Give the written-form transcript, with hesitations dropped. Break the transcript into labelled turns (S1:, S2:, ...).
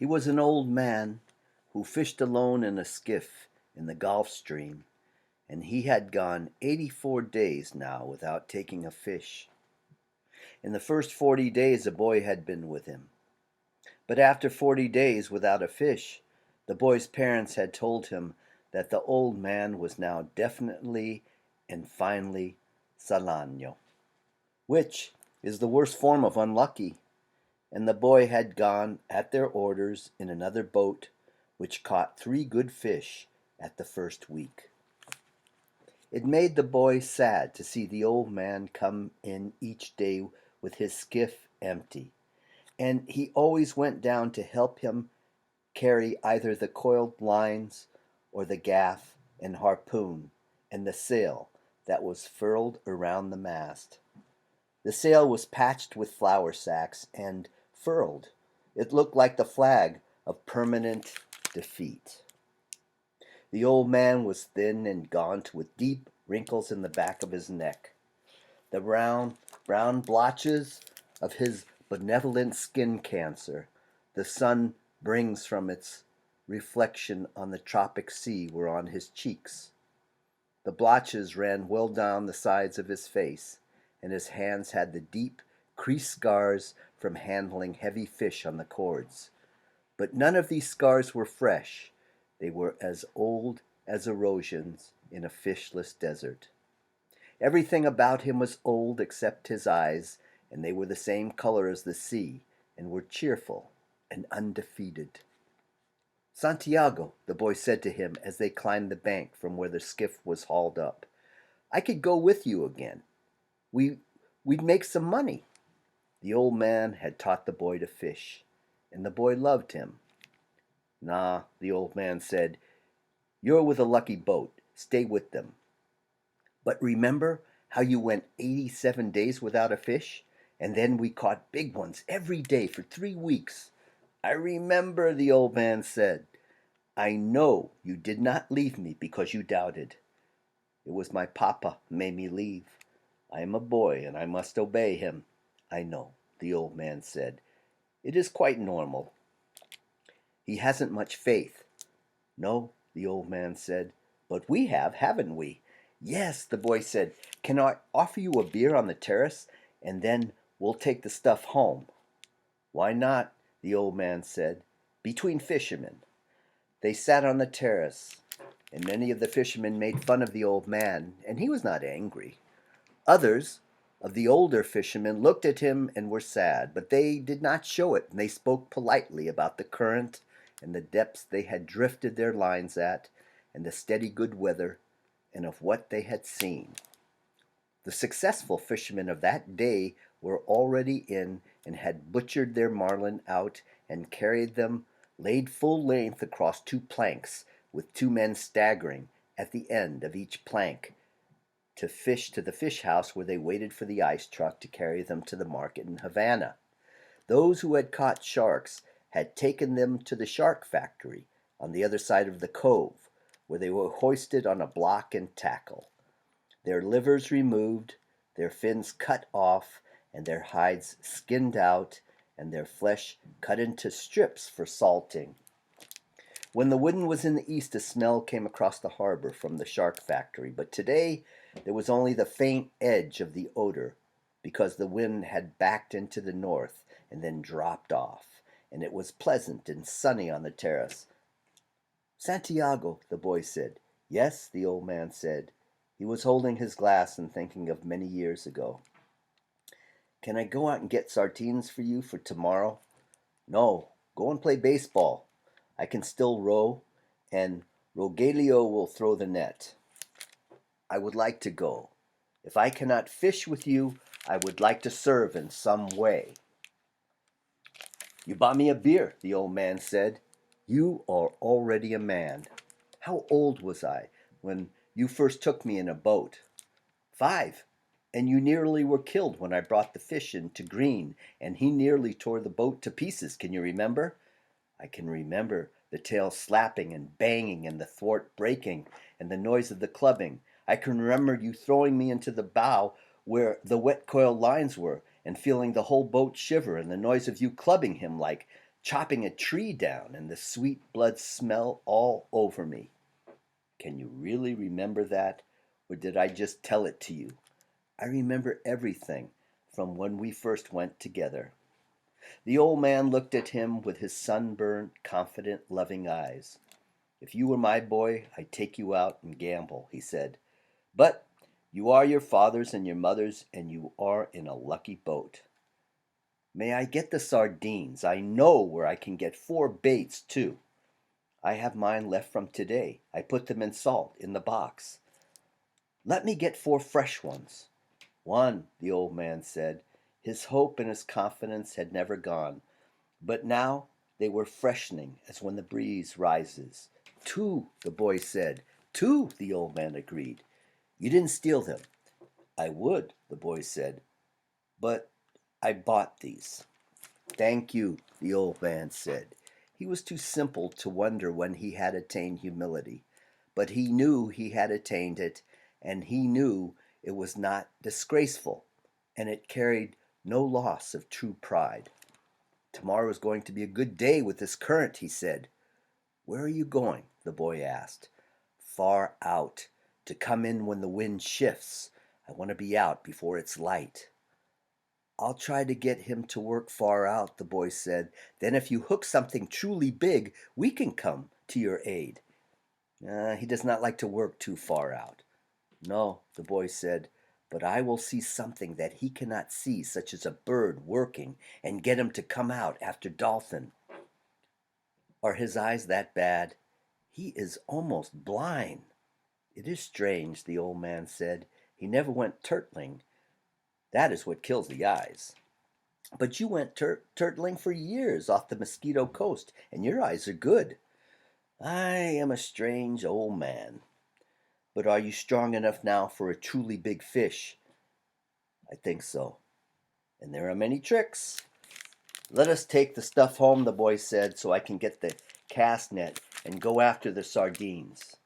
S1: He was an old man who fished alone in a skiff in the Gulf Stream, and he had gone 84 days now without taking a fish. In the first 40 days a boy had been with him, but after 40 days without a fish, the boy's parents had told him that the old man was now definitely and finally Salano, which is the worst form of unlucky, and the boy had gone at their orders in another boat which caught 3 good fish at the first week. It made the boy sad to see the old man come in each day with his skiff empty, and he always went down to help him carry either the coiled lines or the gaff and harpoon and the sail that was furled around the mast. The sail was patched with flour sacks and furled. It looked like the flag of permanent defeat. The old man was thin and gaunt with deep wrinkles in the back of his neck. The brown blotches of his benevolent skin cancer the sun brings from its reflection on the tropic sea were on his cheeks. The blotches ran well down the sides of his face, and his hands had the deep, creased scars from handling heavy fish on the cords. But none of these scars were fresh. They were as old as erosions in a fishless desert. Everything about him was old except his eyes, and they were the same color as the sea, and were cheerful and undefeated. Santiago, the boy said to him as they climbed the bank from where the skiff was hauled up, I could go with you again. We'd make some money. The old man had taught the boy to fish, and the boy loved him. Nah, the old man said, you're with a lucky boat. Stay with them. But remember how you went 87 days without a fish? And then we caught big ones every day for 3 weeks. I remember, the old man said. I know you did not leave me because you doubted. It was my papa made me leave. I am a boy and I must obey him. I know, the old man said. It is quite normal. He hasn't much faith. No, the old man said. But we have, haven't we? Yes, the boy said. Can I offer you a beer on the terrace, and then we'll take the stuff home? Why not? The old man said. Between fishermen. They sat on the terrace, and many of the fishermen made fun of the old man, and he was not angry. Others of the older fishermen looked at him and were sad, but they did not show it, and they spoke politely about the current and the depths they had drifted their lines at, and the steady good weather, and of what they had seen. The successful fishermen of that day were already in and had butchered their marlin out and carried them laid full length across 2 planks, with 2 men staggering at the end of each plank to fish to the fish house where they waited for the ice truck to carry them to the market in Havana. Those who had caught sharks had taken them to the shark factory on the other side of the cove, where they were hoisted on a block and tackle, their livers removed, their fins cut off, and their hides skinned out, and their flesh cut into strips for salting. When the wind was in the east, a smell came across the harbor from the shark factory, but today there was only the faint edge of the odor, because the wind had backed into the north and then dropped off, and it was pleasant and sunny on the terrace. Santiago, the boy said. Yes, the old man said. He was holding his glass and thinking of many years ago. Can I go out and get sardines for you for tomorrow? No, go and play baseball. I can still row, and Rogelio will throw the net. I would like to go. If I cannot fish with you, I would like to serve in some way. You bought me a beer, the old man said. You are already a man. How old was I when you first took me in a boat? 5. And you nearly were killed when I brought the fish in to Green, and he nearly tore the boat to pieces. Can you remember? I can remember the tail slapping and banging and the thwart breaking and the noise of the clubbing. I can remember you throwing me into the bow where the wet coiled lines were and feeling the whole boat shiver and the noise of you clubbing him like chopping a tree down and the sweet blood smell all over me. Can you really remember that, or did I just tell it to you? I remember everything from when we first went together. The old man looked at him with his sunburned, confident, loving eyes. If you were my boy, I'd take you out and gamble, he said. But you are your father's and your mother's, and you are in a lucky boat. May I get the sardines? I know where I can get 4 baits, too. I have mine left from today. I put them in salt in the box. Let me get 4 fresh ones. 1, the old man said. His hope and his confidence had never gone, but now they were freshening as when the breeze rises. 2, the boy said. 2, the old man agreed. You didn't steal them. I would, the boy said, but I bought these. Thank you, the old man said. He was too simple to wonder when he had attained humility, but he knew he had attained it, and he knew it was not disgraceful, and it carried no loss of true pride. Tomorrow is going to be a good day with this current, he said. Where are you going? The boy asked. Far out, to come in when the wind shifts. I want to be out before it's light. I'll try to get him to work far out, the boy said. Then if you hook something truly big, we can come to your aid. He does not like to work too far out. No, the boy said, but I will see something that he cannot see, such as a bird working, and get him to come out after dolphin. Are his eyes that bad? He is almost blind. It is strange, the old man said. He never went turtling. That is what kills the eyes. But you went turtling for years off the Mosquito Coast, and your eyes are good. I am a strange old man. But are you strong enough now for a truly big fish? I think so. And there are many tricks. Let us take the stuff home, the boy said, so I can get the cast net and go after the sardines.